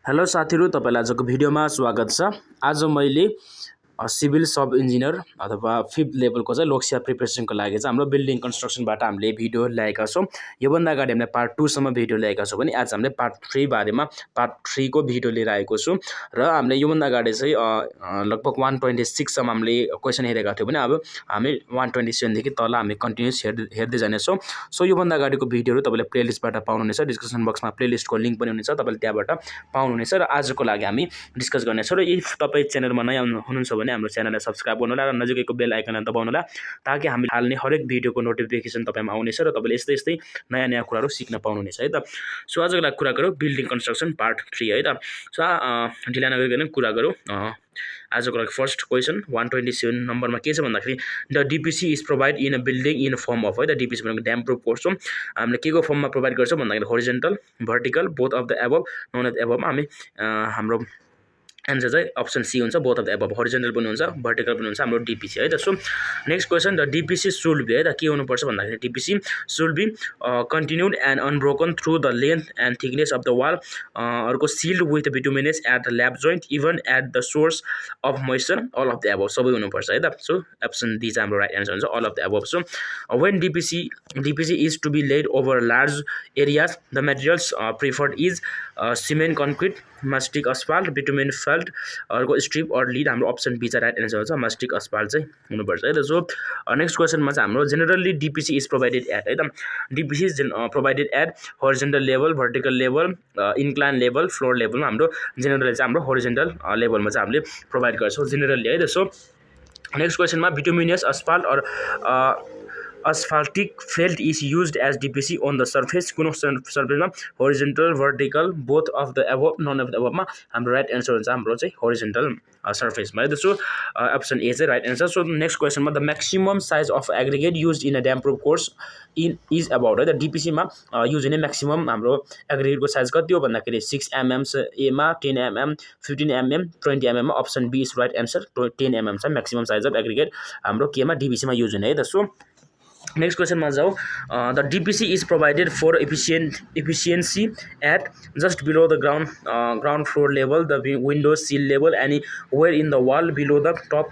Hello साथीहरु, तपाईलाई आजको भिडियोमा स्वागत छ। आज मैले सिभिल सब इन्जिनियर अथवा 5th लेभलको चाहिँ लोकसेवा प्रिपरेसनको लागि चाहिँ हाम्रो बिल्डिङ कन्स्ट्रक्सनबाट हामीले भिडियो ल्याएका छौं। योभन्दा अगाडि हामीले पार्ट 2 सम्म भिडियो ल्याएका छौं भने आज हामीले पार्ट 3 बारेमा पार्ट 3 को भिडियो लिएर आएको छु र हामीले योभन्दा अगाडि चाहिँ लगभग 126 सम्म हामीले क्वेशन हेरेका थियौं भने अब हामी 127 देखि तल हामी कन्टिन्युस हेर्दै जानेछौं। सो योभन्दा अगाडिको भिडियोहरु तपाईले प्लेलिस्टबाट पाउनुहुनेछ। डिस्क्रिप्सन बक्समा प्लेलिस्टको लिंक पनि हुनेछ, तपाईले त्यहाँबाट पाउनुहुनेछ र आजको लागि हामी डिस्कस गर्नेछौं। र इफ तपाई च्यानलमा नयाँ हुनुहुन्छ भने हाम्रो च्यानललाई सब्स्क्राइब गर्नु होला र नजिकैको बेल आइकनलाई दबाउनु होला ताकि हामी हाल्ने हरेक भिडियोको नोटिफिकेसन तपाईमा आउनेछ र तपाईले यस्तै यस्तै नयाँ कुराहरु सिक्न पाउनुहुनेछ है त। सो आजको लागि कुरा गरौँ बिल्डिङ कन्स्ट्रक्सन पार्ट 3 है त। सो ढिला नगरिकन कुरा गरौँ। आजको लागि फर्स्ट क्वेशन 127 नम्बरमा के छ भन्दाखेरि the DPC is provide in a building in a form of है त। डीपीसी भनेको ड्याम प्रुफ कोर्स हो। हामीले के को फर्ममा प्रोवाइड गर्छौं भन्दाखेरि horizontal, vertical, both of the above, none of the एबभमा हामी हाम्रो एन्सर चाहिँ अप्सन सी हुन्छ। Both of the above, horizontal पनि हुन्छ, भर्टिकल पनि हुन्छ हाम्रो डीपीसी है त। So next question the DPC should be है त। के हुनु पर्छ भन्दाखेरि DPC should be continued and unbroken through the length and thickness of the wall, अर्को sealed with bituminous at the lap joint even at the source of moisture, all of the above सबै हुनु पर्छ है त। So option D चाहिँ हाम्रो right answer हुन्छ, all of the above. So when DPC is to be laid over large areas the materials preferred is cement, concrete, mastic asphalt, bitumen felt, अर्को strip or lead हाम्रो option B चाहिँ right answer हुन्छ, mastic asphalt चाहिँ हुनुपर्छ है त। So next क्वेशनमा चाहिँ हाम्रो generally DPC is provided at है त। DPC is provided at horizontal level, vertical level, incline level, floor लेभलमा हाम्रो जेनरली चाहिँ हाम्रो होरिजोन्टल लेभलमा चाहिँ हामीले प्रोवाइड गर्छौं जेनरली है त। सो नेक्स्ट क्वेशनमा बिटुमिनियस अस्फाल्ट और asphaltic felt is used as DPC on the surface, कुन सर्फेसमा horizontal, vertical, both of the above, none of the एबभमा हाम्रो राइट एन्सर हुन्छ हाम्रो चाहिँ होरिजोन्टल सर्फेसमा है त। सो अप्सन ए चाहिँ राइट एन्सर। सो नेक्स्ट क्वेशनमा the maximum size of aggregate used in a damp proof course is about है त। डीपीसीमा युज हुने म्याक्सिमम हाम्रो एग्रिगेटको साइज कति हो भन्दाखेरि 6 mm एमा, 10 mm, 15 mm, 20 mm मा option B is right answer. 10 mm चाहिँ म्याक्सिमम साइज अफ एग्रिगेट हाम्रो केमा डीपीसीमा युज हुने है त। सो नेक्स्ट क्वेशनमा जाऊ। The DPC is provided for efficiency at just below the ground floor level, the window sill level, anywhere in the wall below the top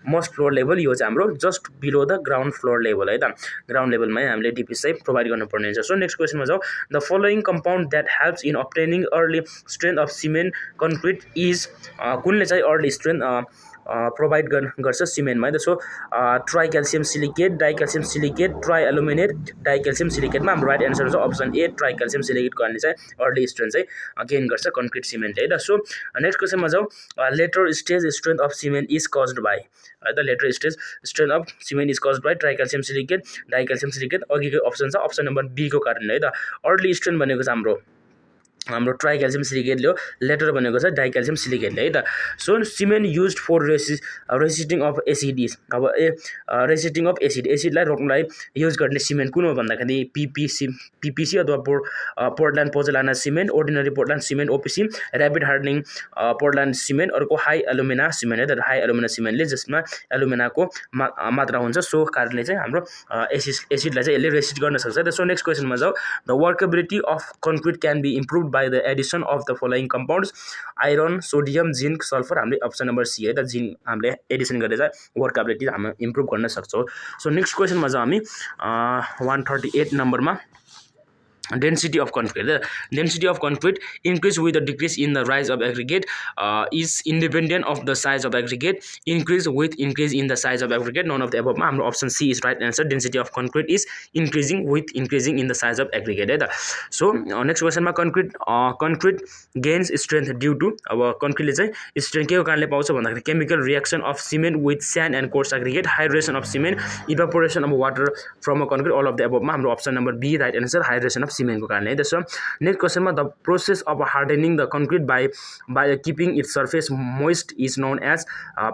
most floor level. यो चाहिँ हाम्रो just below the ground floor level है त। Ground लेभलमै हामीले DPC चाहिँ provide गर्नुपर्ने हुन्छ। So next क्वेशनमा जाऊ। The following compound that helps in obtaining early strength of cement concrete is, कुनले चाहिँ अर्ली स्ट्रेन्थ प्रोवाइड गर्छ सिमेन्टमा है त। So tri calcium silicate, die calcium silicate, tri aluminate, di calcium सिलिकेटमा हाम्रो राइट एन्सर हुन्छ अप्सन ए, ट्राई क्याल्सियम सिलिकेटको कारणले चाहिँ अर्ली स्ट्रेन्थ चाहिँ गेन गर्छ कन्क्रिट सिमेन्ट है त। सो नेक्स्ट क्वेशनमा जाऊ। Later stage strength of cement is caused by है त। Later stage strength of cement is caused by try calcium silicate, die calcium silicate, अघिको अप्सन छ अप्सन नम्बर बी को कारणले है त। अर्ली स्ट्रेन्थ भनेको चाहिँ हाम्रो ट्राई क्याल्सियम सिलिकेटले हो, लेटर भनेको चाहिँ डाई क्याल्सियम सिलिकेटले है त। So cement used for resisting of acid is, अब रेसिस्टिङ अफ एसिडलाई रोक्नलाई युज गर्ने सिमेन्ट कुन हो भन्दाखेरि पीपीसी अथवा Portland pozzolana cement, ordinary Portland cement OPC, rapid hardening Portland cement, अर्को हाई एलुमिना सिमेन्ट है त। हाई एलुमिना सिमेन्टले जसमा एलुमिनाको मात्रा हुन्छ सो कारणले चाहिँ हाम्रो एसिडलाई चाहिँ यसले रेसिस्ट गर्न सक्छ है त। सो नेक्स्ट क्वेशनमा जाऊ। The workability of concrete can be improved by the addition of the following compounds, iron, sodium, zinc, sulfur, हामीले अप्सन नम्बर सी है त, जिंक हामीले एडिसन गरेर चाहिँ वर्कएबिलिटी हामी इम्प्रुभ गर्न सक्छौं। सो नेक्स्ट क्वेशनमा चाहिँ हामी 138 नम्बरमा density of concrete. The density of concrete increase with the decrease in the rise of aggregate is independent of the size of aggregate, increase with increase in the size of aggregate, none of the above. हाम्रो option C is right answer. Density of concrete is increasing with increasing in the size of aggregate है त। So next question मा concrete gains strength due to, अब concrete ले चाहिँ strength के को कारणले पाउँछ भन्दाखेरि chemical reaction of cement with sand and coarse aggregate, hydration of cement, evaporation of water from a concrete, all of the above मा हाम्रो option number B right answer, hydration of cement को कारणले है त। सो नेक्स्ट क्वेशनमा the process of hardening the concrete by keeping its surface moist is known as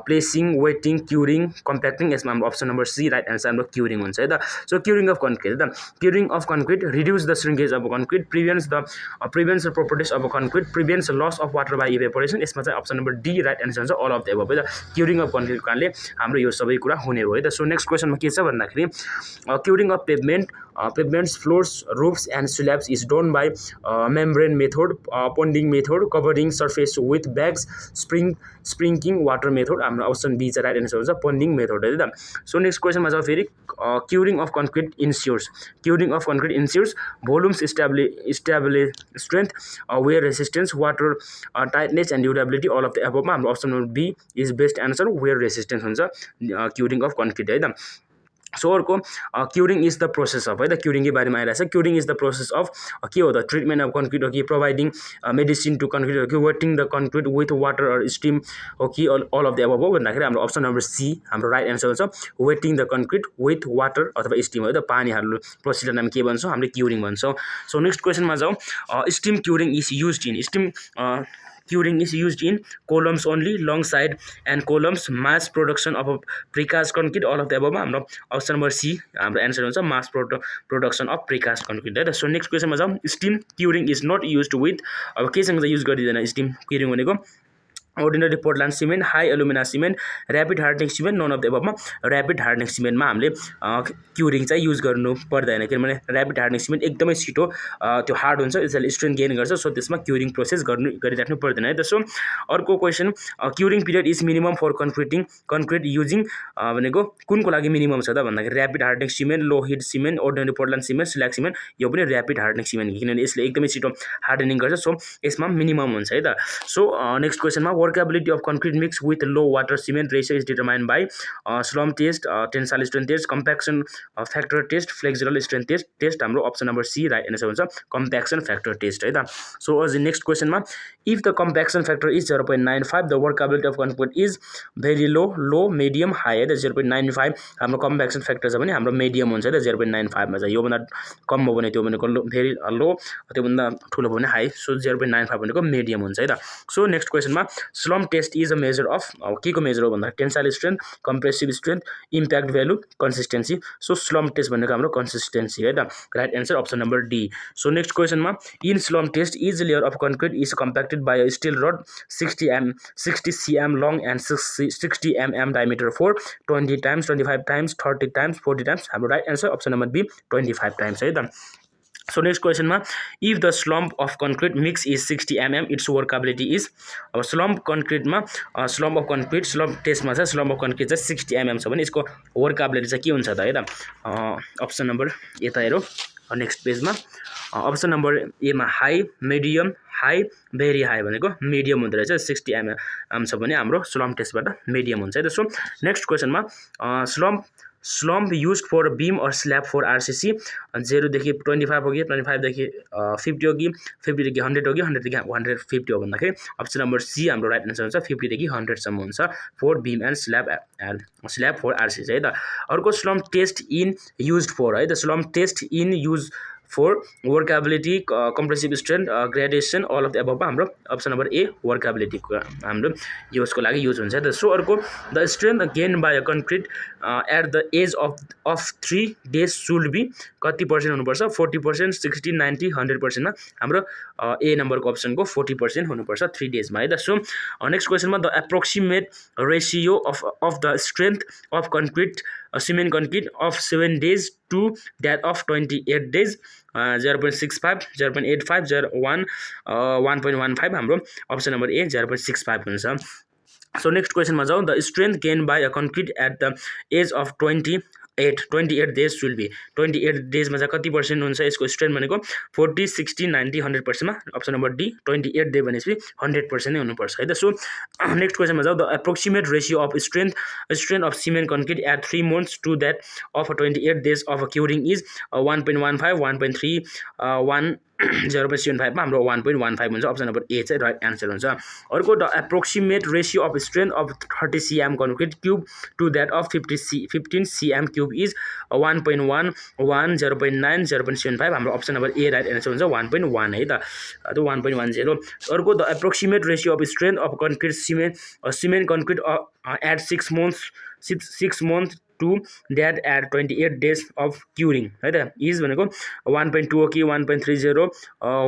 placing, wetting, curing, compacting. यसमा हाम्रो option number C right answer हाम्रो curing हुन्छ है त। सो क्युरिङ अफ कन्क्रिट है त। Curing of concrete reduce the shrinkage of concrete, prevents the properties of concrete, prevents loss of water by evaporation. यसमा चाहिँ option number D right answer हुन्छ, all of the above है त। Curing of कन्क्रिटको कारणले हाम्रो यो सबै कुरा हुने हो है त। सो नेक्स्ट क्वेशनमा के छ भन्दाखेरि curing of pavements, floors, roofs and slabs is done by membrane method, ponding method, covering surface with bags, sprinkling water method. हाम्रो अप्सन बी चाहिँ राइट एन्सर हुन्छ पन्डिङ मेथड है त. सो नेक्स्ट क्वेसनमा जाउँ फेरि. Curing of concrete ensures. Curing of concrete ensures volumes stability strength, wear resistance, water tightness and durability, all of the एबभमा हाम्रो option number B is best answer. Wear resistance हुन्छ curing of concrete है त. So अर्को curing is the process of है त. क्युरिङकै बारेमा आइरहेको छ. Curing is the process of के हो त ट्रिटमेन्ट अफ कन्क्रिट हो कि प्रोभाइडिङ मेडिसिन टु कन्क्रिट हो कि wetting the concrete with water or steam हो कि अल अफ द एबभ हो भन्दाखेरि हाम्रो अप्सन नम्बर सी हाम्रो राइट एन्सर हुन्छ wetting the concrete with water अथवा स्टिम है त. पानी हाल्नु प्रोसिजर नाम के भन्छौँ हामीले क्युरिङ भन्छौँ. सो नेक्स्ट क्वेसनमा जाउँ. Steam curing is used in curing is used in columns only, long side and columns, mass production of precast concrete, all of the above. हाम्रो अप्सन नम्बर सी हाम्रो answer हुन्छ mass production of precast concrete है त. So next क्वेसनमा जाउँ. Steam curing is not used with, अब केसँग चाहिँ युज गरिँदैन स्टिम क्युरिङ भनेको ordinary Portland cement, high alumina cement, rapid hardening cement, none of the एबभमा ऱ्यापिड हार्डनिङ सिमेन्टमा हामीले क्युरिङ चाहिँ युज गर्नु पर्दैन किनभने ऱ्यापिड हार्डनिङ सिमेन्ट एकदमै छिटो त्यो हार्ड हुन्छ, यसले स्ट्रेन्थ गेन गर्छ. सो त्यसमा क्युरिङ प्रोसेस गरिराख्नु पर्दैन है त. सो अर्को question. Curing period is minimum for concrete using भनेको कुनको लागि मिनिमम छ त भन्दाखेरि rapid hardening cement, low heat cement, ordinary Portland cement, slag cement, यो पनि ऱ्यापिड हार्डनिङ सिमेन्ट किनभने यसले एकदमै छिटो हार्डनिङ गर्छ. सो यसमा मिनिमम हुन्छ है त. सो नेक्स्ट क्वेसनमा workability of concrete mix with low water cement ratio is determined by slump test, tensile strength test, compaction factor test, flexural strength test. हाम्रो option number C right answer हुन्छ compaction factor test है त. So अझ next क्वेसनमा. If the compaction factor is 0.95 the workability of concrete is very low medium high है त. 0.95 हाम्रो compaction factor छ भने हाम्रो मिडियम हुन्छ है त. 0.95 मा चाहिँ योभन्दा कम हो भने त्यो भनेको भेरी लो, त्योभन्दा ठुलो हो भने हाई. सो 0.95 भनेको मिडियम हुन्छ है त. सो नेक्स्ट क्वेसनमा. Slump test is a measure of के को मेजर हो भन्दा tensile strength, compressive strength, impact value, consistency. So slump test भनेको हाम्रो कन्सिस्टेन्सी है त. Right answer option number D. So next क्वेसनमा. In slump test is layer of concrete is compacted by a steel rod 60 cm long and 60 mm diameter for 20 times, 25 times, 30 times, 40 times. हाम्रो right answer option number B 25 times है त. So next क्वेसनमा. If the slump of concrete mix is 60 mm its workability is. अब slump कन्क्रिटमा slump of concrete slump टेस्टमा चाहिँ slump of concrete चाहिँ 60 mm छ भने यसको वर्कबिलिटी चाहिँ के हुन्छ त है त. अप्सन नम्बर यता हेरौँ नेक्स्ट पेजमा. अप्सन नम्बर एमा high, medium, high, very high भनेको मिडियम हुँदो रहेछ. 60 mm छ भने हाम्रो स्लम्प टेस्टबाट मिडियम हुन्छ है त. सो नेक्स्ट क्वेसनमा. Slump use for beam or slab for RCC 0 देखि 25 हो कि 25 देखि 50 हो कि 50 देखि 100 हो कि 100 देखि 150 हो भन्दाखेरि अप्सन नम्बर सी हाम्रो राइट एन्सर हुन्छ 50 देखि 100 सम्म हुन्छ for beam and slab for RCC है त. अर्को slump test in used for है त. Slump test in use for workability, compressive strength, gradation, all of the above हाम्रो अप्सन नम्बर ए वर्कबिलिटी हाम्रो यसको लागि युज हुन्छ त. सो अर्को. The strength gain by a concrete at the age of 3 days should be कति percent हुनुपर्छ 40%, 60, 90, 100%. मा हाम्रो ए नम्बरको अप्सनको 40% हुनुपर्छ 3 days मा है त. सो नेक्स्ट क्वेसनमा. The approximate ratio of the strength of concrete cement concrete of 7 days to that of 28 days 0.65, 0.85, 1.15 हाम्रो अप्सन नम्बर ए 0.65 हुन्छ. सो नेक्स्ट क्वेसनमा जाउँ. The strength gain by a concrete at the age of 28 days will be. 28 days मा चाहिँ कति percent हुन्छ यसको strength भनेको 40, 60, 90, 100% मा अप्सन नम्बर डी 28 डे भनेपछि 100% नै हुनुपर्छ है त. सो नेक्स्ट क्वेसनमा जाउँ. The approximate ratio of strength of cement concrete at 3 months to that of 28 days of curing is 1.15, 1.3, 0.75 मा हाम्रो 1.15 हुन्छ. अप्सन नम्बर ए चाहिँ राइट एन्सर हुन्छ. अर्को. The approximate ratio of strength of 30 cm concrete cube to that of 15 cm cube is 1.11, 0.9, 0.75 हाम्रो option number A right answer हुन्छ 1.1 है त. 1.10. अर्को. The approximate ratio of strength of concrete cement concrete at 6 months to that at 28 days of curing है त is भनेको 1.2 हो कि 1.30,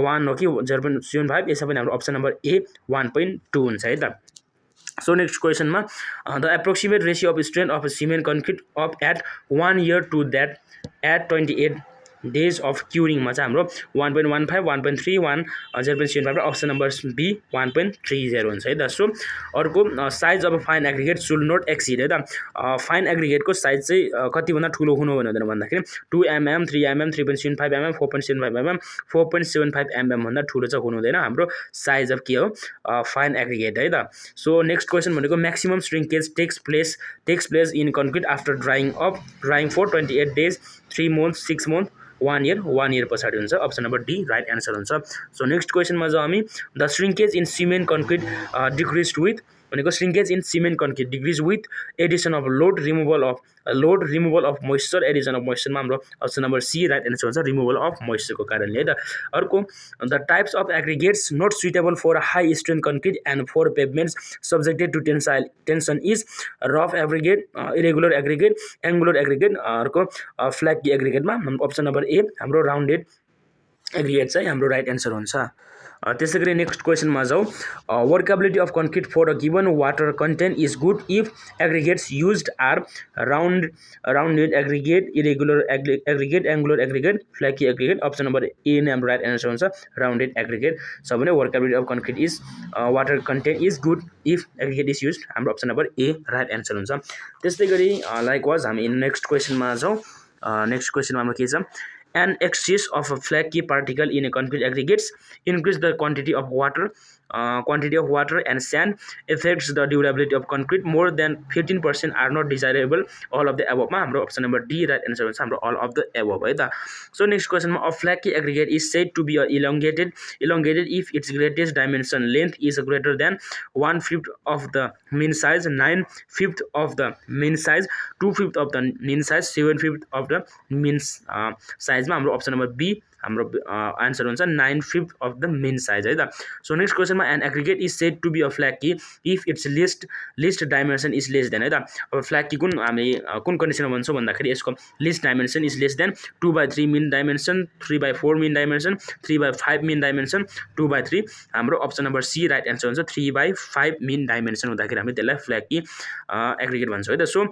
1 हो कि 0.75. यसमा पनि हाम्रो अप्सन नम्बर ए 1.2 हुन्छ है त. सो नेक्स्ट क्वेसनमा. The approximate ratio of strength of cement concrete of at 1 year to that at 28 days of क्युरिङमा चाहिँ हाम्रो 1.15 1.3 0.75 र अप्सन नम्बर बी 1.30 हुन्छ है त। सो अर्को size of fine aggregate should not exceed है त। फाइन एग्रिगेटको साइज चाहिँ कतिभन्दा ठुलो हुनु भनेर भन्दाखेरि 2 mm 3 mm 3.75 mm 4.75 mm 4.75 mm भन्दा ठुलो चाहिँ हुनु हुँदैन हाम्रो साइज अफ के हो फाइन एग्रिगेट है त। सो नेक्स्ट क्वेसन भनेको maximum shrinkage takes place in concrete after drying for 28 days 3 months 6 months 1 year पछाडि हुन्छ। Option number D right answer हुन्छ। सो नेक्स्ट क्वेसनमा जाउँ हामी the shrinkage in cement concrete decrease with भनेको shrinkage in cement concrete decrease with addition of load removal of moisture addition of मोइस्चरमा हाम्रो option number C right answer हुन्छ removal of मोइस्चरको कारणले है त। अर्को the types of aggregates not suitable for high strength concrete and for pavements subjected to tension is rough aggregate irregular aggregate angular aggregate अर्को फ्ल्यागी एग्रिगेटमा option number A हाम्रो rounded aggregate चाहिँ हाम्रो राइट एन्सर हुन्छ। त्यसै गरी नेक्स्ट क्वेसनमा जाउँ workability of concrete for a given water content is good if aggregates used are rounded aggregate irregular aggregate angular aggregate flaky aggregate option number A नै हाम्रो राइट एन्सर हुन्छ राउन्डेड एग्रिगेट। छ भने workability of concrete is water content is good if aggregate is used हाम्रो option number A right answer हुन्छ। त्यस्तै गरी likewise हामी नेक्स्ट क्वेसनमा जाउँ। नेक्स्ट क्वेसनमा हाम्रो के छ an excess of a flaky particle in a concrete aggregates increase the quantity of water and sand affects the durability of concrete more than 15% are not desirable all of the above मा हाम्रो option number D right answer हुन्छ हाम्रो all of the above है त। So next क्वेसनमा a flaky aggregate is said to be elongated if its greatest dimension length is greater than 1/5 of the mean size 9/5 of the mean size 2/5 of the mean size 7/5 of the mean size मा हाम्रो option number B हाम्रो answer हुन्छ 9/5 of the mean size है त। So next क्वेसनमा an aggregate is said to be a flaky if its least dimension is less than है त। अब फ्ल्याकी हामी कुन कन्डिसनमा भन्छौँ भन्दाखेरि यसको least dimension is less than 2/3 min dimension 3/4 min dimension 3/5 min dimension 2/3 हाम्रो option number C right answer हुन्छ 3/5 मिन डाइमेन्सन हुँदाखेरि हामी त्यसलाई फ्ल्याकी एग्रिगेट भन्छौँ है त। सो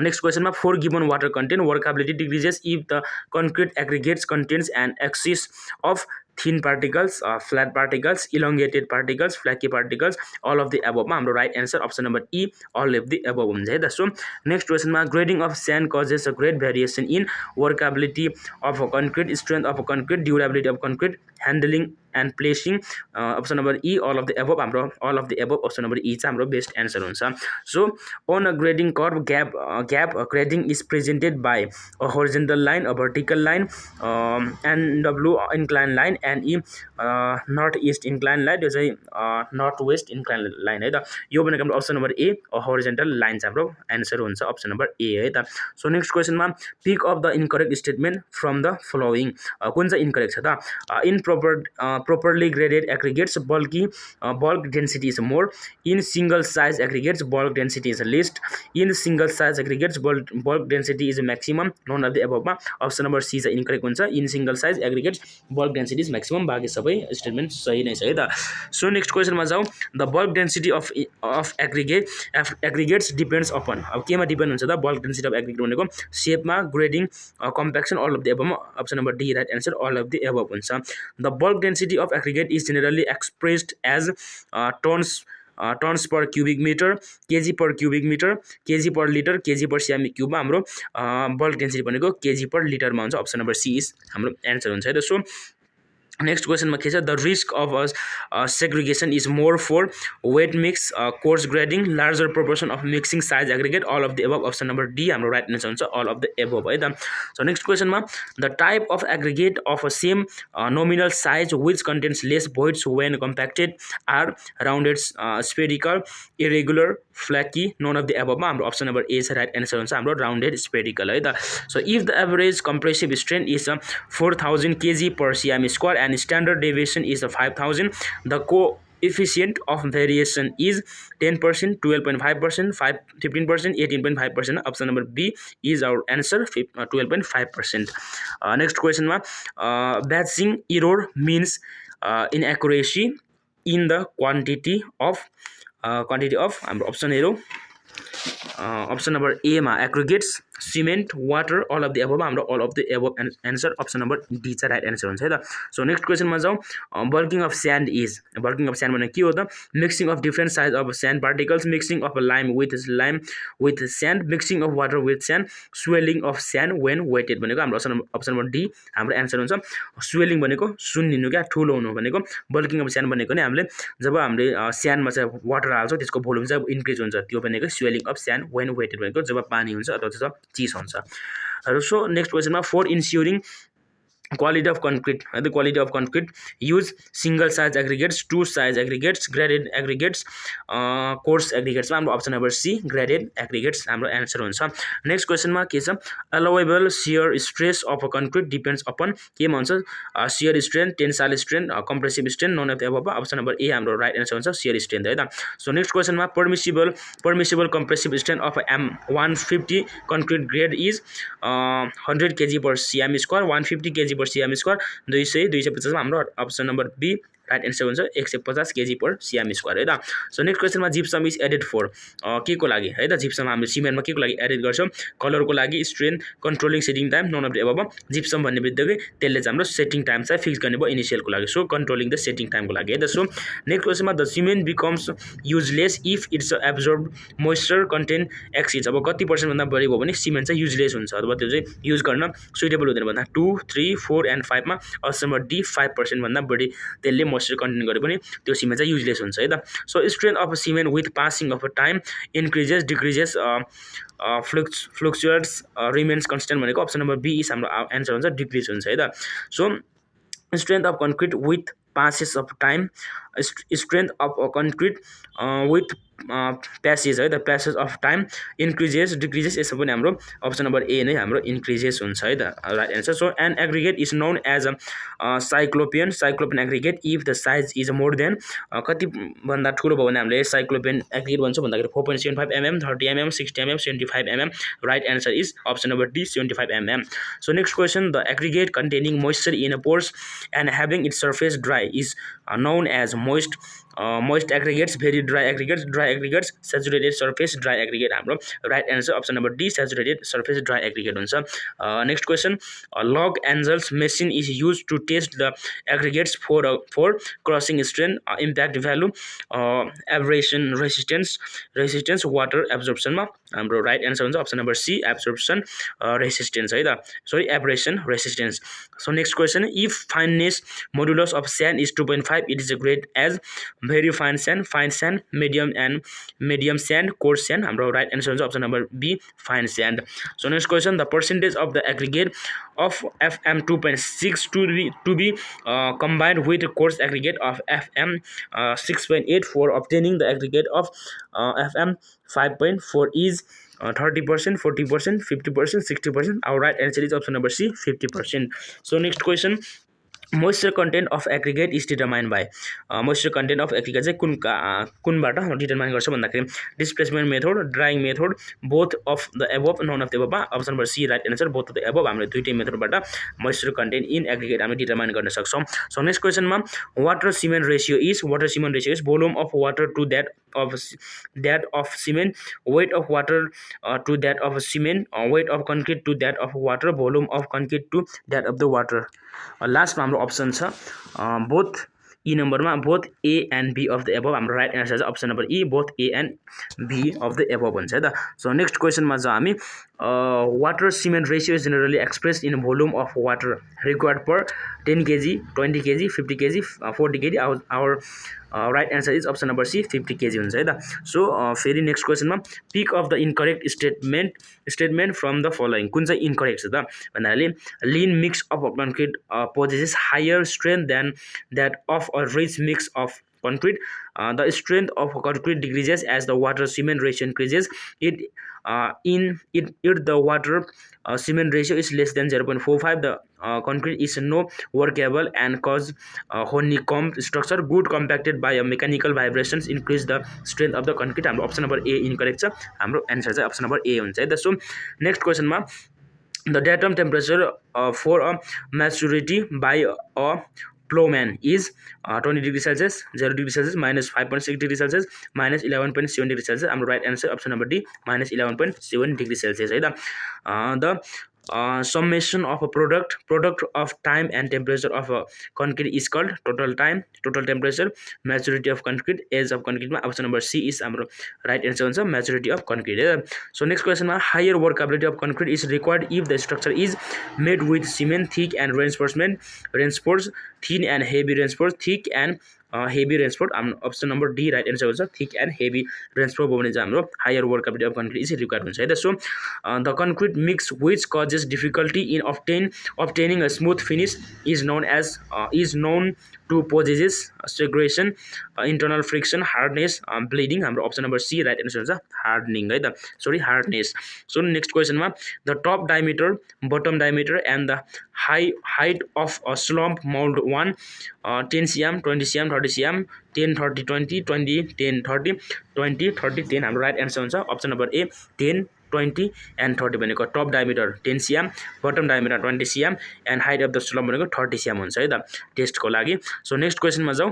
नेक्स्ट क्वेसनमा for given water content workability decreases if the concrete aggregates contains an excess of thin particles flat particles elongated particles flaky particles all of the एबोभमा हाम्रो right answer option number E all of the above हुन्छ है त। So next क्वेसनमा grading of sand causes a great variation in workability of a concrete strength of a concrete durability of concrete handling and placing option number E all of the above हाम्रो all of the above option number E चाहिँ हाम्रो best answer हुन्छ। So on a grading curve gap grading is presented by a horizontal line a vertical line and w inclined line and e northeast inclined line यो चाहिँ north West incline line है त। यो भनेको हाम्रो option number A horizontal line चाहिँ हाम्रो answer हुन्छ अप्सन नम्बर ए है त। सो नेक्स्ट क्वेसनमा pick of the incorrect statement from the following कुन चाहिँ इनकरेक्ट छ त। properly graded aggregates bulk density is more in single size aggregates bulk density is least in single size aggregates bulk density is maximum none of the above मा option number C चाहिँ incorrect हुन्छ in single size aggregates bulk density is maximum बाँकी सबै statement सही नै छ है त। सो नेक्स्ट क्वेसनमा जाउँ the bulk density of aggregates depends upon अब केमा डिपेन्ड हुन्छ त बल्क डेन्सिटी अफ एग्रिगेट भनेको सेपमा grading compaction all of the एबोभमा option number D right answer all of the above हुन्छ। The bulk density of aggregate is generally expressed as tons per cubic metre kg per cubic metre kg per litre kg per cm क्युबमा हाम्रो bulk density भनेको kg per लिटरमा हुन्छ option number C is हाम्रो answer हुन्छ है त। So next क्वेसनमा के छ the risk of segregation is more for wet mix coarse grading larger proportion of mixing size aggregate all of the above option number D हाम्रो right answer हुन्छ all of the above है त। So next क्वेसनमा the type of aggregate of a same nominal size which contains less voids when compacted are rounded spherical irregular flaky none of the एबोभमा हाम्रो option number ए छ right answer हुन्छ हाम्रो rounded spherical है त। So if the average compressive strength is 4000 kg per cm square and standard deviation is 5000 the coefficient of variation is 10% 12.5% 15% 18.5% option number B is our answer 12.5%. Next question batching error means inaccuracy in the quantity of हाम्रो option हेरौँ option number A मा aggregates cement water all of the above हाम्रो all of the above answer option number D चाहिँ right answer हुन्छ है त so next क्वेसनमा जाउँ working of sand is working of sand भनेको के हो त mixing of different size of sand particles mixing of lime with sand mixing of water with sand swelling of sand when wetted भनेको हाम्रो option number D हाम्रो answer हुन्छ swelling भनेको सुन्निनु क्या ठुलो हुनु भनेको बल्किङ अफ स्यान्ड भनेको नै हामीले जब हामीले स्यान्डमा चाहिँ वाटर हाल्छौँ त्यसको भोल्युम चाहिँ इन्क्रिज हुन्छ त्यो भनेको swelling of sand when wetted भनेको जब पानी हुन्छ अथवा जब चिज हुन्छ सो नेक्स्ट क्वेसनमा for ensuring quality of concrete the quality of concrete use single size aggregates two size aggregates graded aggregates coarse aggregates मा हाम्रो option number C graded aggregates हाम्रो एन्सर हुन्छ नेक्स्ट क्वेसनमा के छ allowable shear stress of a concrete depends upon के भन्छ shear strength tensile strength compressive strength none of the above option number A हाम्रो राइट एन्सर हुन्छ shear strength है त सो नेक्स्ट क्वेसनमा permissible compressive strength of M150 concrete grade is 100 kg per cm square 150 kg per cm square 250 हाम्रो option number B right answer हुन्छ 150 kg per cm square है त so next क्वेसनमा gypsum is added for के को लागि है त जिप्सम हामीले सिमेन्टमा के को लागि एडेड गर्छौँ कलरको लागि strength controlling setting time none of the above gypsum भन्ने बित्तिकै त्यसले चाहिँ हाम्रो सेटिङ टाइम चाहिँ फिक्स गर्ने भयो इनिसियलको लागि सो कन्ट्रोलिङ द सेटिङ टाइमको लागि है त सो नेक्स्ट क्वेसनमा the cement becomes useless if its absorb moisture content exceeds अब कति पर्सेन्टभन्दा बढी भयो भने सिमेन्ट चाहिँ युजलेस हुन्छ अथवा त्यो चाहिँ युज गर्न सुइटेबल हुँदैन भन्दा 2, 3, 4 and 5 मा अप्सन नम्बर डी 5% भन्दा बढी त्यसले मोइस्चर कन्टेन्ट गरे पनि त्यो सिमेन्ट चाहिँ युजलेस हुन्छ है त so strength of cement with passing of time increases decreases fluctuates remains constant भनेको अप्सन नम्बर बी इज हाम्रो एन्सर हुन्छ डिक्रिज हुन्छ है त so strength of concrete with passes of time strength of concrete with passage है त passage of time increases decreases यसो पनि हाम्रो अप्सन नम्बर ए नै हाम्रो इन्क्रिजेस हुन्छ है त right answer so an aggregate is known as a cyclopean aggregate if the size is more than कति भन्दा ठुलो भयो भने हामीले साइक्लोपियन एग्रिगेट भन्छौँ भन्दाखेरि 4.75 mm 30 mm 60 mm 75 mm right answer is option number D 75 mm so next question the aggregate containing moisture in a pores and having its surface dry is known as moist aggregates very dry aggregates saturated surface dry aggregate हाम्रो right answer option number D saturated surface dry aggregate हुन्छ next question log angles machine is used to test the aggregates for crossing strain impact value abrasion resistance water absorption मा हाम्रो right answer हुन्छ option number C absorption resistance है त sorry abrasion resistance so next question if fineness modulus of sand is 2.5 it is grade as very fine sand medium sand coarse sand हाम्रो right answer हुन्छ option number B fine sand so next question the percentage of the aggregate of FM 2.6 to be combined with coarse aggregate of FM 6.8 for obtaining the aggregate of FM 5.4 is 30%, 40%, 50%, 60%. Our right answer is option number C, 50%. So next question. Moisture content of aggregate is determine by moisture content of aggregate चाहिँ कुनबाट determine गर्छ भन्दाखेरि displacement method drying method both of the above none of the एबभमा option number C right answer both of the above हामीले दुईटै मेथडबाट moisture content in aggregate हामीले determine गर्न सक्छौँ सो नेक्स्ट क्वेसनमा water cement ratio is volume of water to that of cement weight of water to that of cement weight of concrete to that of water volume of concrete to that of the water लास्टमा हाम्रो option छ both E नम्बरमा both A and B of the above हाम्रो right answer चाहिँ option number E both A and B of the above हुन्छ है त so next क्वेसनमा चाहिँ हामी water cement ratio is generally express in volume of water required per 10 kg 20 kg 50 kg 40 kg our right answer is option number C 50 kg हुन्छ है त so फेरि नेक्स्ट क्वेसनमा pick of the incorrect statement from the following कुन चाहिँ इनकरेक्ट छ त भन्नाले lean mix of concrete possesses higher strength than that of a rich mix of concrete the strength of concrete decreases as the water cement ratio increases if the water cement ratio is less than 0.45 the concrete is no workable and cause honeycomb structure good compacted by a mechanical vibrations increase the strength of the concrete हाम्रो option number ए incorrect छ हाम्रो answer चाहिँ option number ए हुन्छ है त so next क्वेसनमा the datum temperature for a maturity by a plowman is 20 degrees Celsius, 0 degrees Celsius, minus 5.6 degrees Celsius, minus 11.7 degrees Celsius. हाम्रो right answer option number D, minus 11.7 degrees Celsius है त. The summation of a product of time and temperature of a concrete is called total time, total temperature, maturity of concrete, age of concrete. Option number C is हाम्रो right answer हुन्छ maturity of concrete. So next question मा higher workability of concrete is required if the structure is made with cement, thick and reinforced, thin and heavy reinforced, thick and heavy reinforced. Option number D right answer हुन्छ thick and heavy reinforced भने चाहिँ हाम्रो higher workability of concrete is required हुन्छ है त. So the concrete mix which causes difficulty in obtaining a smooth finish is known to possesses segregation, internal friction, hardness, bleeding. हाम्रो option number C right answer हुन्छ hardening है त, hardness. So next question मा the top diameter, bottom diameter and the height of a slump mold 1 10 cm, 20 cm, 30 cm, 10 30 20 20 10 30 20 30 10. हाम्रो right answer हुन्छ option number A 10 20 and 30 भनेको top diameter 10 cm, bottom diameter 20 cm and height of the slump भनेको 30 cm हुन्छ है त test को लागि. So next question मा जाऊ.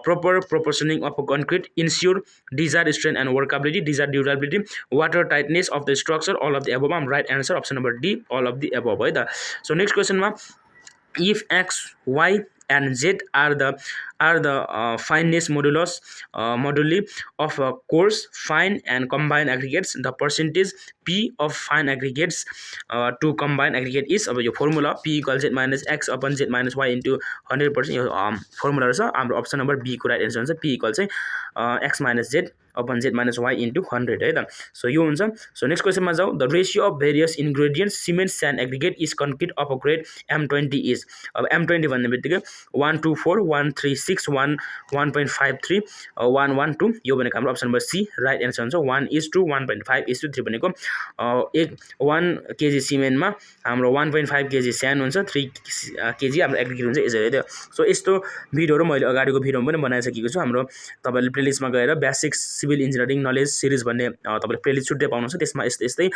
Proper proportioning of a concrete ensure desired strength and workability, desired durability, water tightness of the structure, all of the above. Right answer option number D, all of the above है त. So next question मा if x, y and z are the fineness moduli of a coarse, fine and combined aggregates, the percentage P of fine aggregates to combined aggregate is. अब यो formula P equals z minus x upon z minus y into 100% यो formula रहेछ. हाम्रो option number B को right answer हुन्छ P equals x minus z upon z minus y into 100 है त. So यो हुन्छ. So next question मा जाऊ. The ratio of various ingredients cement, sand, aggregate is concrete of a grade M20 is. अब M20 भन्ने बित्तिकै 124 136 1.53 112 यो भनेको हाम्रो option number C right answer हुन्छ 1:1 1.5:3 भनेको 1 kg सिमेन्ट मा हाम्रो 1.5 kg स्यान्ड हुन्छ 3 kg हाम्रो एग्रिगेट हुन्छ यसरी त्यो. सो यस्तो भिडियोहरु मैले अगाडिको भिडियोमा पनि बनाइसकेको छु. हाम्रो तपाईले प्लेलिस्टमा गएर basic civil engineering knowledge series भन्ने तपाईले प्लेलिस्ट छुट्टै पाउनुहुन्छ. त्यसमा यस्तै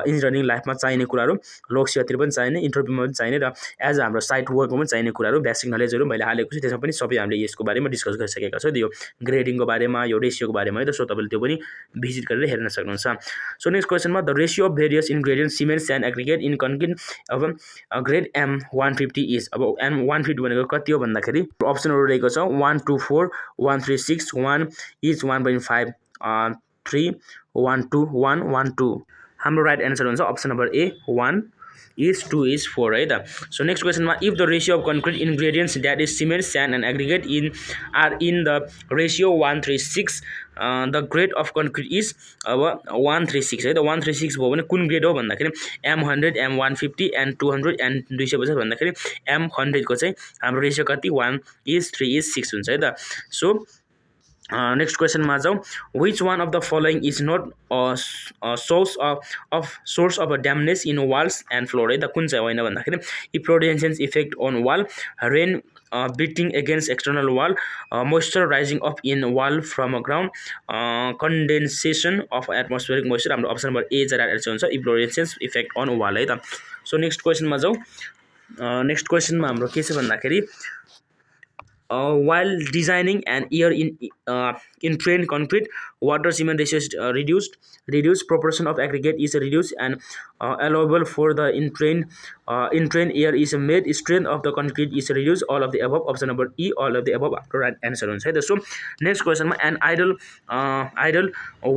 इन्जिनियरिङ लाइफमा चाहिने कुराहरु लोकसेवातिर पनि चाहिने, इन्टरभ्युमा पनि चाहिने र एज हाम्रो साइट वर्कमा पनि चाहिने कुराहरु बेसिक नलेजहरु मैले हालेको छु. त्यसमा पनि सबै हामीले यसको बारेमा डिस्कस गरिसकेका छौं. यो ग्रेडिङको बारेमा, यो रेशियोको बारेमा है त. सो तपाईले त्यो पनि भिजिट गरेर हेर्न सक्नुहुन्छ. सो नेक्स्ट क्वेशनमा the ratio of various ingredients cement and aggregate in concrete अब ग्रेड M150 इज. अब M150 भनेको कति हो भन्दाखेरि अप्सनहरु रहेको छ 124 136 1 इज 1.5 3 1 2 1 1 2. हाम्रो राइट एन्सर हुन्छ option number A 1 is 2 is 4 है त. So next question ma if the ratio of concrete ingredients that is cement, sand and aggregate are in the ratio 1:6 the grade of concrete is अब 1:6 है त. 1:6 भयो भने कुन grade हो भन्दाखेरि M100 M150 and 200 and 200 बन्छ भन्दाखेरि M100 को चाहिँ हाम्रो रेशियो कति 1:3:6 हुन्छ है त. So next question मा जाऊ. Which one of the following is not a source of a dampness in walls and floor है त. कुन चाहिँ होइन भन्दाखेरि erodation effect on wall, rain beating against external wall, moisture rising up in wall from a ground, condensation of atmospheric moisture. हाम्रो option number A चाहिँ right answer हुन्छ erodation effect on wall है त. सो नेक्स्ट क्वेशन मा जाऊ. Next question मा हाम्रो के छ भन्दाखेरि while designing an air in train concrete, water cement ratio is reduced proportion of aggregate is reduced and allowable for the in train air is made, strength of the concrete is reduced. All of the above. Option number E, all of the above right answer हुन्छ है त. So next question मा an idle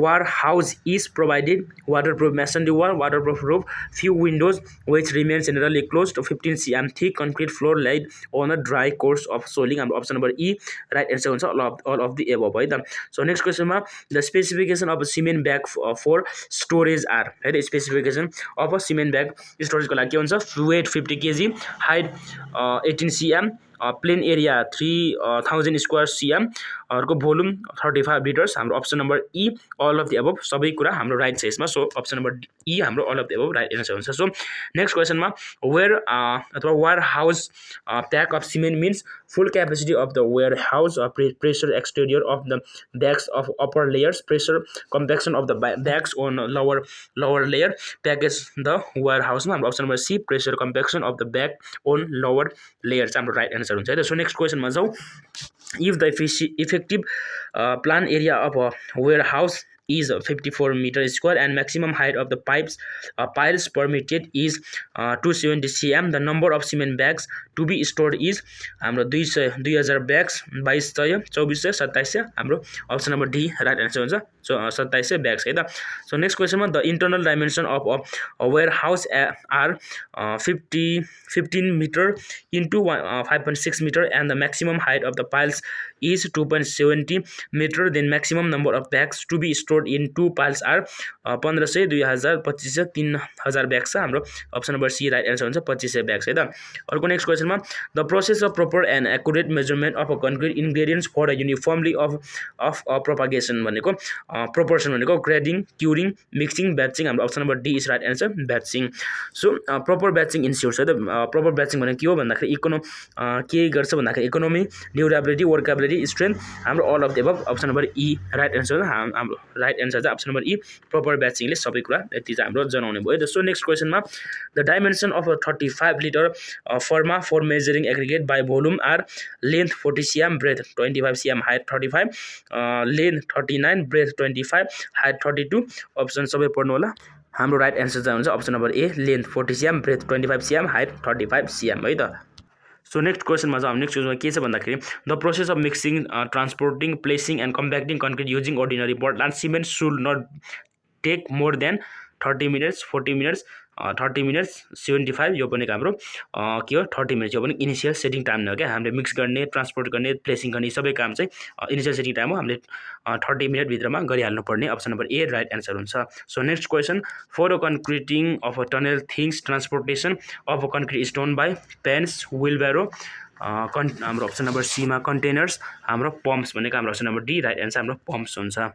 warehouse is provided waterproof masonry wall, waterproof roof, few windows which remains generally closed, 15 cm thick concrete floor laid on a dry course of soiling. हाम्रो option number E right answer हुन्छ all of the above है त. So next question मा the specification of a cement bag for storage are है त. specification of a cement bag storage को लागि के हुन्छ weight 50 kg, height 18 cm, plain area 3000 square cm, अर्को भोल्युम 35 लिटर्स हाम्रो option number E all of the above सबै कुरा हाम्रो राइट छ यसमा। सो अप्सन नम्बर ई हाम्रो all of the above right answer हुन्छ। सो नेक्स्ट क्वेसनमा वेयर अथवा warehouse pack of cement means full capacity of the warehouse pressure exterior of the bags of upper layers pressure compaction of the bags on lower layer package the warehouse मा हाम्रो option number C pressure compaction of the bag on lower layer चाहिँ हाम्रो right answer हुन्छ है त। So next क्वेसनमा जाउँ। if the effective plan area of a warehouse is 54 meters square and maximum height of the piles permitted is 270 cm. The number of cement bags to be stored is हाम्रो 2000 bags 2200 2400 2700 हाम्रो option number D right answer हुन्छ। So 2700 bags है त। So next क्वेसनमा the internal dimension of a warehouse are 15 meter into 5.6 meter and the maximum height of the piles is 2.70 meter. Then maximum number of bags to be stored in two piles are 1500 2000 2500 3000 bags छ हाम्रो option number C right answer हुन्छ 2500 bags है त। अर्को next क्वेसनमा the process of proper and accurate measurement of a concrete ingredients for a uniformly of propagation भनेको proportion भनेको grading curing mixing batching हाम्रो option number D is right answer batching. So proper batching ensures है त। Proper batching भनेको के हो भन्दाखेरि के गर्छ भन्दाखेरि इकोनोमी ड्युरेबिलिटी वर्केबिलिटी स्ट्रेन्थ हाम्रो all of the above option number E right answer हो। हाम्रो राइट एन्सर चाहिँ अप्सन नम्बर ई प्रपर ब्याचिङले सबै कुरा यति चाहिँ हाम्रो जनाउने भयो। सो नेक्स्ट क्वेसनमा द डाइमेन्सन अफ 35 लिटर फर्मा for measuring aggregate by volume are length 40 cm breadth 25 cm height 35 length 39 breadth 25 height 32 option सबै पढ्नु होला। हाम्रो राइट एन्सर चाहिँ हुन्छ option number A length 40 cm breadth 25 cm height 35 cm है त। सो नेक्स्ट क्वेसनमा चाहिँ नेक्स्ट क्वेसनमा के छ भन्दाखेरि the process of mixing transporting placing and compacting concrete using ordinary Portland cement should not take more than 30 minutes 40 minutes 30 minutes 75 यो पनि हाम्रो के हो 30 minutes यो पनि इनिशियल सेटिङ टाइम हो क्या। हामीले मिक्स गर्ने ट्रान्सपोर्ट गर्ने प्लेसिङ गर्ने सबै काम चाहिँ इनिशियल सेटिङ टाइम हो। हामीले 30 मिनट भित्रमा गरिहाल्नु पर्ने option number A right answer हुन्छ। So next question for a concreting of a tunnel things transportation of a concrete stone by pans wheelbarrow हाम्रो अप्सन नम्बर सीमा कन्टेनर्स हाम्रो पम्प्स भनेको हाम्रो option number D right answer हाम्रो pumps हुन्छ।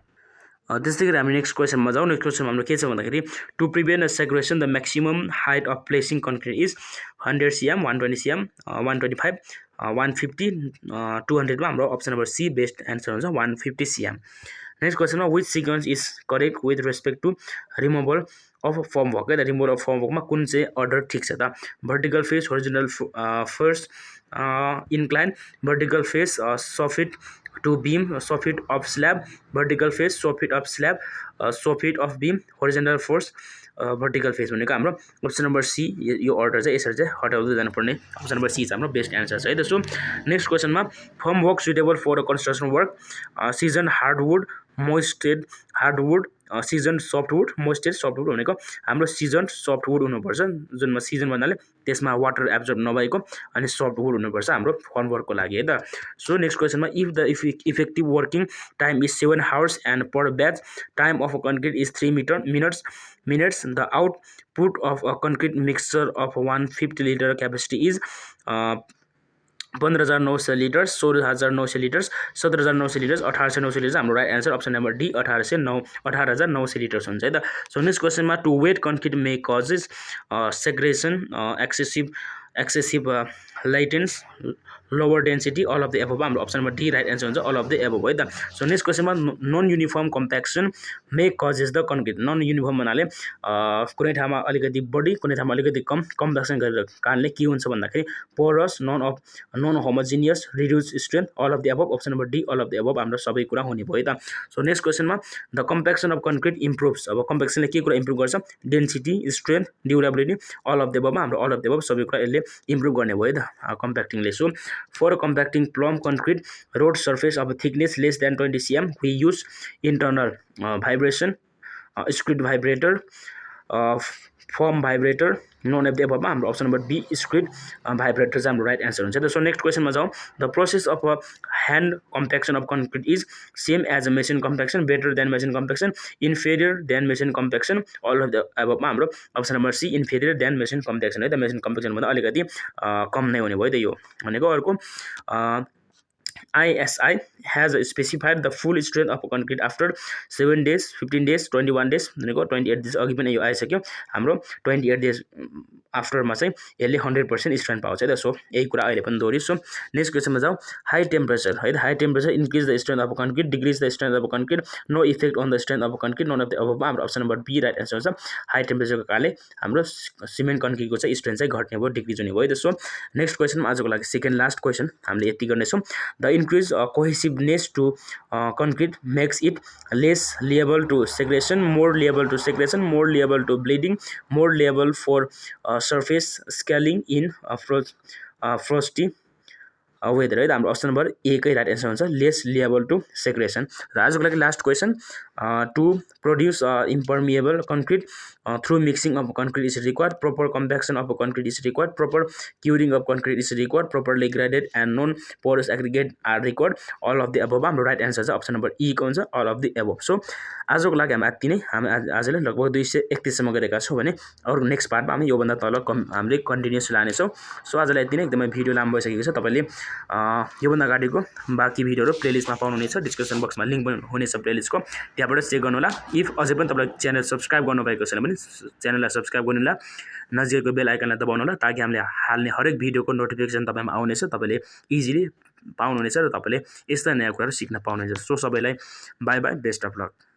त्यस्तै गरी हामी नेक्स्ट क्वेसनमा जाउँ। नेक्स्ट क्वेसनमा हाम्रो के छ भन्दाखेरि to prevent a segregation the maximum height of placing concrete is 100 cm 120 cm 125 150 200 मा हाम्रो option number C best answer हुन्छ 150 cm। नेक्स्ट क्वेसनमा which sequence is correct with respect to removal of form work है त। Removal of form वर्कमा कुन चाहिँ order ठिक छ त। Vertical face horizontal first incline vertical face soffit to beam soffit of slab vertical face soffit of slab soffit of beam horizontal force vertical face भनेको हाम्रो option number C यो order चाहिँ यसरी चाहिँ हटाउँदै जानुपर्ने अप्सन नम्बर सी चाहिँ हाम्रो best answer छ है त। सो नेक्स्ट क्वेसनमा form work suitable for a construction work season hardwood moisted hardwood season softwood moisted softwood भनेको हाम्रो सिजन सफ्टवुड हुनुपर्छ जुनमा सिजन भन्नाले त्यसमा वाटर एब्जर्ब नभएको अनि सफ्टवुड हुनुपर्छ हाम्रो फर्म वर्कको लागि है त। सो नेक्स्ट क्वेसनमा if the effective working time is 7 hours and per batch time of a concrete is 3 minutes the output of a concrete mixture of 150 litre capacity is 15900 litres 16900 litres 17900 litres 18900 litres हाम्रो right answer option number D 18900 litres हुन्छ है त। So next क्वेसनमा to wet concrete may causes segregation excessive laitance lower density all of the above हाम्रो option number D right answer हुन्छ all of the above है त। So next क्वेसनमा non uniform compaction may causes the concrete non uniform भन्नाले कुनै ठाउँमा अलिकति बढी कुनै ठाउँमा अलिकति कम कम्प्याक्सन गरेर कारणले के हुन्छ भन्दाखेरि porous non homogeneous reduce strength all of the above option number D all of the above हाम्रो सबै कुरा हुने भयो त। सो नेक्स्ट क्वेसनमा the compaction of concrete improves अब कम्प्याक्सनले के कुरा इम्प्रुभ गर्छ density strength durability all of the एबभमा हाम्रो अल अफ द एबभ सबै कुरा यसले इम्प्रुभ गर्ने भयो त कम्प्याक्टिङले। So for compacting plumb concrete road surface of a thickness less than 20 cm we use internal vibration screed vibrator form vibrator none of the एबभमा हाम्रो option number B screed vibrator चाहिँ हाम्रो राइट एन्सर हुन्छ। So next क्वेसनमा जाउँ the process of a hand compaction of concrete is same as a machine compaction better than machine compaction inferior than machine compaction all of the एबभमा हाम्रो option number C inferior than machine compaction है त। Machine compaction भन्दा अलिकति कम नै हुने भयो त यो भनेको। अर्को ISI has specified the full strength of concrete after 7 days, 15 days, 21 days भनेको 28 days अघि पनि यो आइसक्यो हाम्रो 28 days आफ्टरमा चाहिँ यसले 100% स्ट्रेन्थ पाउँछ है त सो यही कुरा अहिले पनि दोहोरी सो नेक्स्ट क्वेसनमा जाउँ हाई टेम्परेचर है high temperature increase the strength of concrete decrease the strength of concrete no effect on the strength of concrete none of the अबभमा हाम्रो option number B right answer हुन्छ high टेम्परेचरको कारणले हाम्रो cement कन्क्रिटको चाहिँ strength चाहिँ घट्ने भयो डिक्रिज हुने भयो है त सो नेक्स्ट क्वेसनमा आजको लागि सेकेन्ड लास्ट क्वेसन हामीले यति गर्नेछौँ the increase cohesiveness to concrete makes it less liable to segregation more liable to segregation more liable to bleeding more liable for surface scaling in frosty weather है त हाम्रो option number A कै right answer हुन्छ less liable to segregation र आजको लागि last question to produce impermeable concrete through mixing of concrete is required proper compaction of concrete is required proper curing of concrete is required properly graded and non porous aggregate are required all of the above हाम्रो right answer चाहिँ option number E को हुन्छ all of the above so आजको लागि हामी यति नै हामी आजले लगभग 231सम्म गरेका छौँ भने अरू नेक्स्ट पार्टमा हामी योभन्दा तल हामीले कन्टिन्युस लानेछौँ सो आजलाई यति नै एकदमै भिडियो लामो भइसकेको छ तपाईँले योभन्दा अगाडिको बाँकी भिडियोहरू प्लेलिस्टमा पाउनुहुनेछ डिस्क्रिप्सन बक्समा लिङ्क पनि हुनेछ प्लेलिस्टको त्यहाँबाट चेक गर्नु होला इफ अझै पनि तपाईँलाई च्यानल सब्सक्राइब गर्नुभएको छैन भने च्यानललाई सब्सक्राइब गर्नु होला नजिकको बेल आइकनलाई दबाउनु होला ताकि हामीले हाल्ने हरेक भिडियोको नोटिफिकेसन तपाईँमा आउनेछ तपाईँले इजिली पाउनुहुनेछ र तपाईँले यस्ता नयाँ कुराहरू सिक्न पाउनुहुनेछ सो सबैलाई by by best of lock